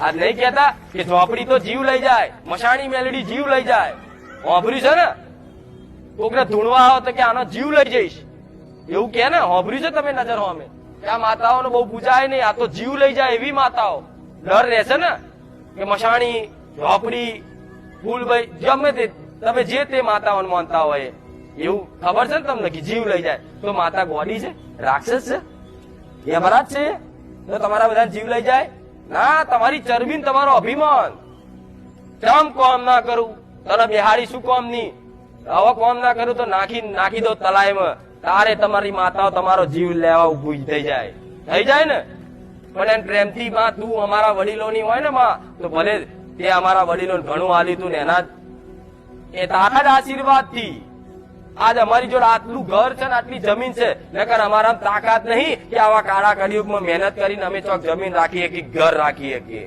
આજ નહીં કેતા કે ઝોપડી તો જીવ લઈ જાય, મશાણી મેલડી જીવ લઈ જાય. હોભર્યું છે ને? કોકને ધૂણવા આવો તો કે આનો જીવ લઈ જઈશ, એવું કે ને? હોભર્યું છે તમે નજર હોમે? આ માતાઓને બહુ પૂજાય નહીં, આ તો જીવ લઈ જાય એવી માતાઓ. ડર રહેશે ને કે મશાણી, ઝોપડી, ફૂલભાઈ, ગમે તે તમે જે તે માતાઓને માનતા હોય એવું ખબર છે ને તમને કે જીવ લઈ જાય? તો માતા ગોડી છે? રાક્ષસ છે? યમરાજ છે? તો તમારા બધા જીવ લઈ જાય? ના, તમારી ચરબી ને તમારો અભિમાન. ચમ કોમ ના કરું, તને બિહારી શું કોમ ની? હવે કોમ ના કરું તો નાખી દો તલાઈમાં, તારે તમારી માતાઓ તમારો જીવ લેવા ઉભી થઈ જાય ને? પણ એમ પ્રેમથી માં તું અમારા વડીલોની હોય ને માં, તો ભલે તે અમારા વડીલોને ઘણું આલ્યું તું ને એના એ તારા જ આશીર્વાદ થી આજ અમારી જોડે આટલું ઘર છે ને આટલી જમીન છે. નકર અમારા તાકાત નહીં કે આવા કાળા કળિયુગમાં મહેનત કરીને અમે ચોક જમીન રાખીએ કે ઘર રાખીએ કે